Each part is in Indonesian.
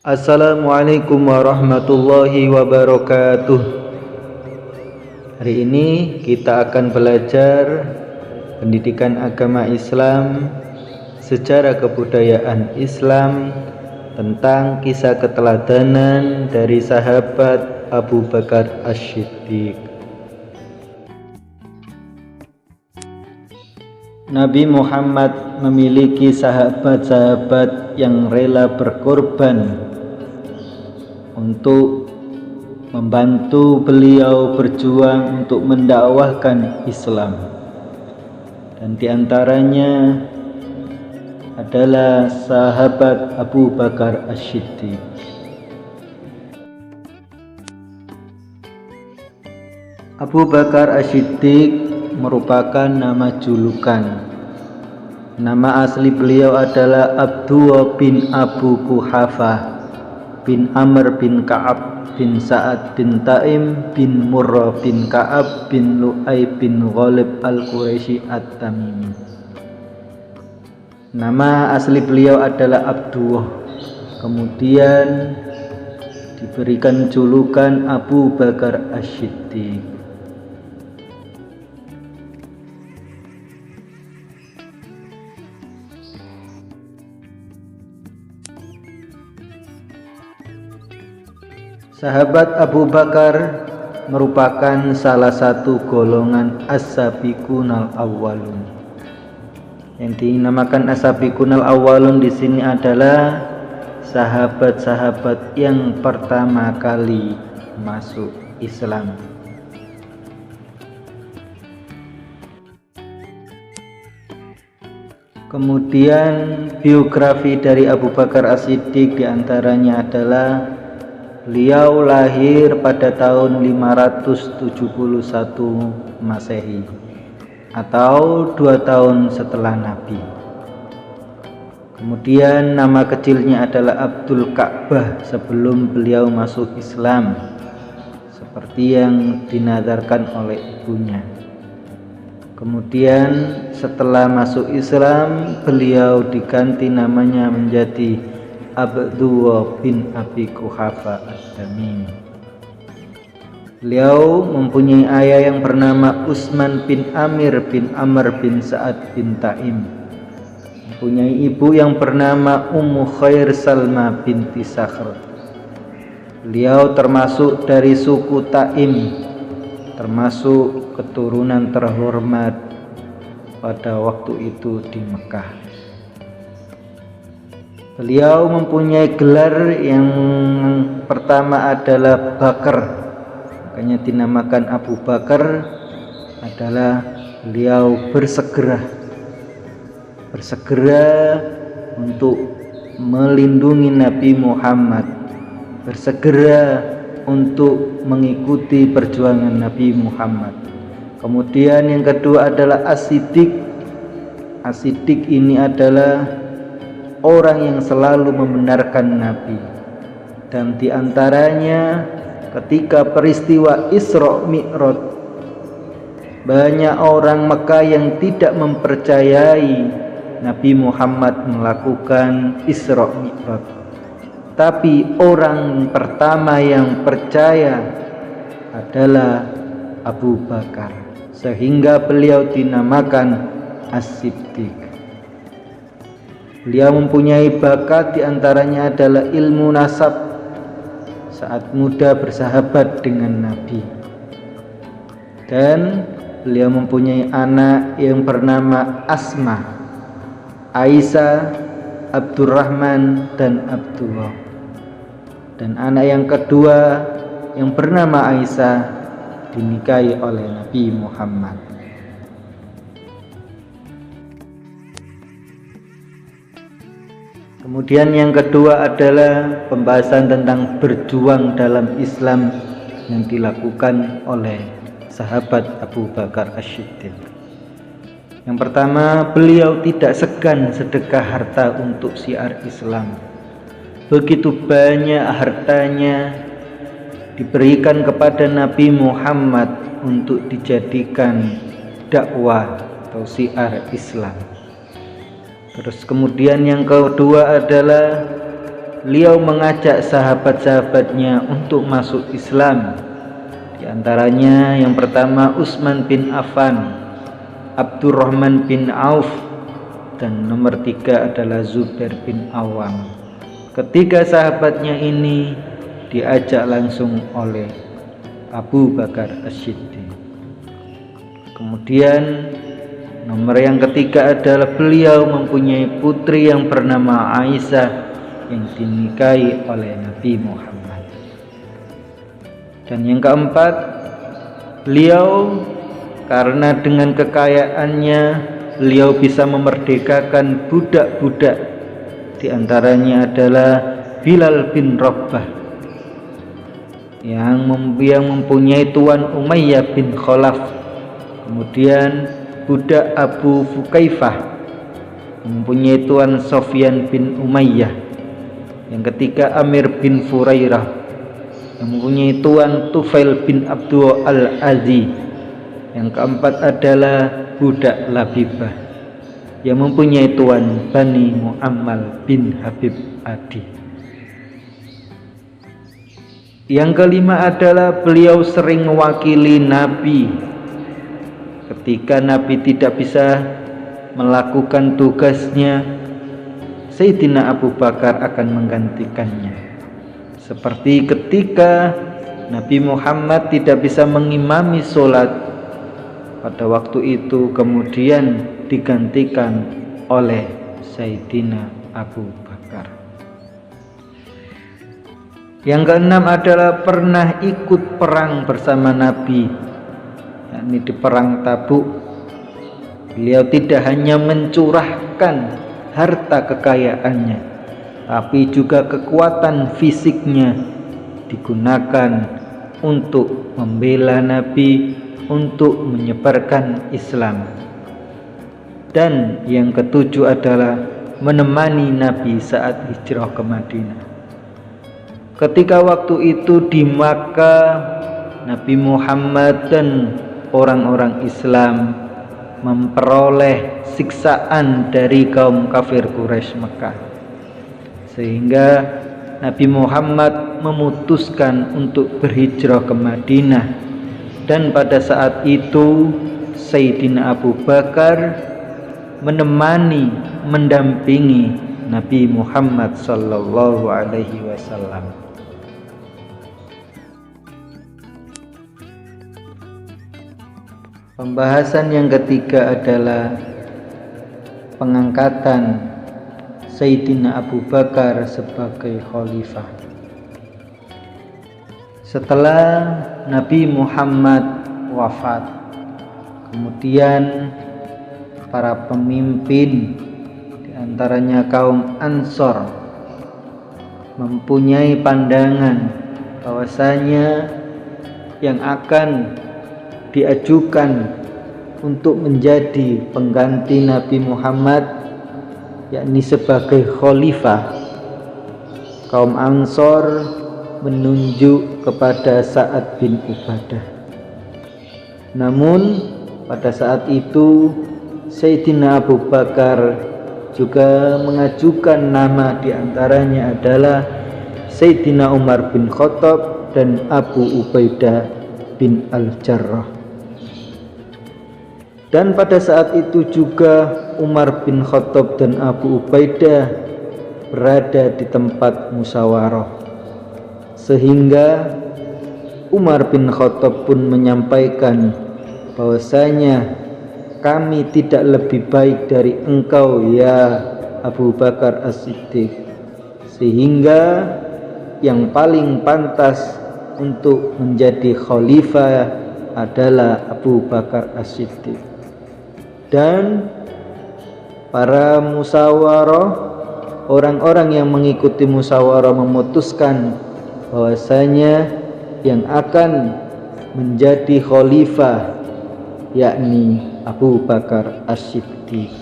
Assalamualaikum warahmatullahi wabarakatuh. Hari ini kita akan belajar pendidikan agama Islam, sejarah kebudayaan Islam, tentang kisah keteladanan dari sahabat Abu Bakar As-Siddiq. Nabi Muhammad memiliki sahabat-sahabat yang rela berkorban untuk membantu beliau berjuang untuk mendakwahkan Islam, dan diantaranya adalah sahabat Abu Bakar As-Siddiq. Abu Bakar As-Siddiq merupakan nama julukan. Nama asli beliau adalah Abdullah bin Abu Quhafah bin Amr bin Ka'ab bin Sa'ad bin Taim bin Murrah bin Ka'ab bin Lu'ay bin Ghalib al-Quraisy at-Tamimi. Nama asli beliau adalah Abdullah, kemudian diberikan julukan Abu Bakar As-Siddiq. Sahabat Abu Bakar merupakan salah satu golongan as-sabiqunal awwalun. Yang dinamakan as-sabiqunal awwalun di sini adalah sahabat-sahabat yang pertama kali masuk Islam. Kemudian biografi dari Abu Bakar As-Siddiq diantaranya adalah beliau lahir pada tahun 571 Masehi atau 2 tahun setelah Nabi. Kemudian nama kecilnya adalah Abdul Ka'bah sebelum beliau masuk Islam, seperti yang dinazarkan oleh ibunya. Kemudian setelah masuk Islam, beliau diganti namanya menjadi Abdullah bin Abi Quhafah at-Tamimi. Beliau mempunyai ayah yang bernama Utsman bin Amir bin Amr bin Sa'ad bin Taim. Mempunyai ibu yang bernama Ummu Khair Salma binti Sakhr. Beliau termasuk dari suku Taim, termasuk keturunan terhormat pada waktu itu di Mekah. Beliau mempunyai gelar yang pertama adalah Bakar, makanya dinamakan Abu Bakar. Adalah beliau bersegera untuk melindungi Nabi Muhammad, bersegera untuk mengikuti perjuangan Nabi Muhammad. Kemudian yang kedua adalah As-Siddiq. As-Siddiq ini adalah orang yang selalu membenarkan Nabi, dan diantaranya ketika peristiwa Isra Mi'raj, banyak orang Mekah yang tidak mempercayai Nabi Muhammad melakukan Isra Mi'raj, tapi orang pertama yang percaya adalah Abu Bakar, sehingga beliau dinamakan As-Siddiq. Beliau mempunyai bakat, diantaranya adalah ilmu nasab. Saat muda bersahabat dengan Nabi, dan beliau mempunyai anak yang bernama Asma, Aisyah, Abdurrahman, dan Abdullah. Dan anak yang kedua yang bernama Aisyah dinikahi oleh Nabi Muhammad. Kemudian yang kedua adalah pembahasan tentang berjuang dalam Islam yang dilakukan oleh sahabat Abu Bakar As-Siddiq. Yang pertama, beliau tidak segan sedekah harta untuk syiar Islam. Begitu banyak hartanya diberikan kepada Nabi Muhammad untuk dijadikan dakwah atau syiar Islam. Terus kemudian yang kedua adalah beliau mengajak sahabat-sahabatnya untuk masuk Islam. Di antaranya yang pertama Utsman bin Affan, Abdurrahman bin Auf, dan nomor 3 adalah Zubair bin Awam. Ketiga sahabatnya ini diajak langsung oleh Abu Bakar As-Siddiq. Kemudian nomor yang ketiga adalah beliau mempunyai putri yang bernama Aisyah yang dinikahi oleh Nabi Muhammad. Dan yang keempat, beliau karena dengan kekayaannya beliau bisa memerdekakan budak-budak. Di antaranya adalah Bilal bin Rabah yang mempunyai tuan Umayyah bin Khalaf. Kemudian budak Abu Fukaifah mempunyai tuan Sofyan bin Umayyah. Yang ketiga Amir bin Furairah yang mempunyai tuan Tufail bin Abdul Al-Azi. Yang keempat adalah budak Labibah yang mempunyai tuan Bani Muammal bin Habib Adi. Yang kelima adalah beliau sering mewakili Nabi. Ketika Nabi tidak bisa melakukan tugasnya, Sayyidina Abu Bakar akan menggantikannya. Seperti ketika Nabi Muhammad tidak bisa mengimami sholat, pada waktu itu kemudian digantikan oleh Sayyidina Abu Bakar. Yang keenam adalah pernah ikut perang bersama Nabi, yakni di perang Tabuk. Beliau tidak hanya mencurahkan harta kekayaannya, tapi juga kekuatan fisiknya digunakan untuk membela Nabi, untuk menyebarkan Islam. Dan yang ketujuh adalah menemani Nabi saat hijrah ke Madinah. Ketika waktu itu di Makkah, Nabi Muhammad dan orang-orang Islam memperoleh siksaan dari kaum kafir Quraisy Mekah, sehingga Nabi Muhammad memutuskan untuk berhijrah ke Madinah. Dan pada saat itu Sayyidina Abu Bakar menemani, mendampingi Nabi Muhammad sallallahu alaihi wasallam. Pembahasan yang ketiga adalah pengangkatan Sayyidina Abu Bakar sebagai khalifah. Setelah Nabi Muhammad wafat, kemudian para pemimpin di antaranya kaum Ansor mempunyai pandangan bahwasanya yang akan diajukan untuk menjadi pengganti Nabi Muhammad, yakni sebagai khalifah, kaum Ansor menunjuk kepada Sa'ad bin Ubadah. Namun pada saat itu Sayyidina Abu Bakar juga mengajukan nama, diantaranya adalah Sayyidina Umar bin Khattab dan Abu Ubaidah bin Al-Jarrah. Dan pada saat itu juga Umar bin Khattab dan Abu Ubaidah berada di tempat musyawarah, sehingga Umar bin Khattab pun menyampaikan bahwasanya kami tidak lebih baik dari engkau ya Abu Bakar As-Siddiq, sehingga yang paling pantas untuk menjadi khalifah adalah Abu Bakar As-Siddiq. Dan para musyawarah, orang-orang yang mengikuti musyawarah memutuskan bahwasanya yang akan menjadi khalifah yakni Abu Bakar As-Siddiq.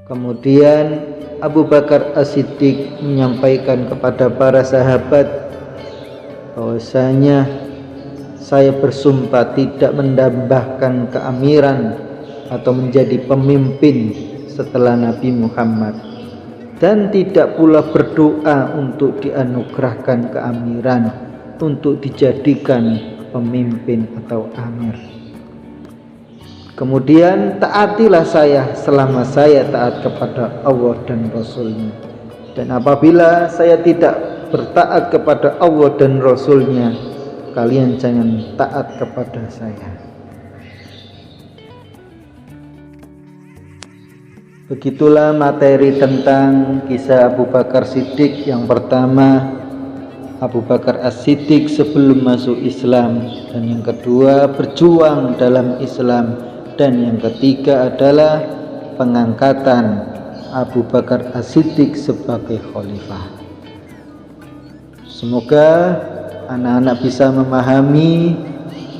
Kemudian Abu Bakar As-Siddiq menyampaikan kepada para sahabat bahwasanya saya bersumpah tidak menambahkan keamiran atau menjadi pemimpin setelah Nabi Muhammad, dan tidak pula berdoa untuk dianugerahkan keamiran, untuk dijadikan pemimpin atau amir. Kemudian taatilah saya selama saya taat kepada Allah dan Rasulnya, dan apabila saya tidak bertaat kepada Allah dan Rasulnya, kalian jangan taat kepada saya. Begitulah materi tentang kisah Abu Bakar Siddiq. Yang pertama, Abu Bakar As-Siddiq sebelum masuk Islam, dan yang kedua berjuang dalam Islam, dan yang ketiga adalah pengangkatan Abu Bakar As-Siddiq sebagai khalifah. Semoga anak-anak bisa memahami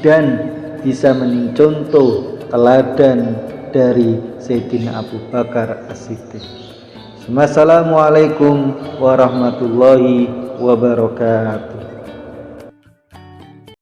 dan bisa mencontoh teladan dari Sayyidina Abu Bakar As-Siddiq. Assalamualaikum warahmatullahi wabarakatuh.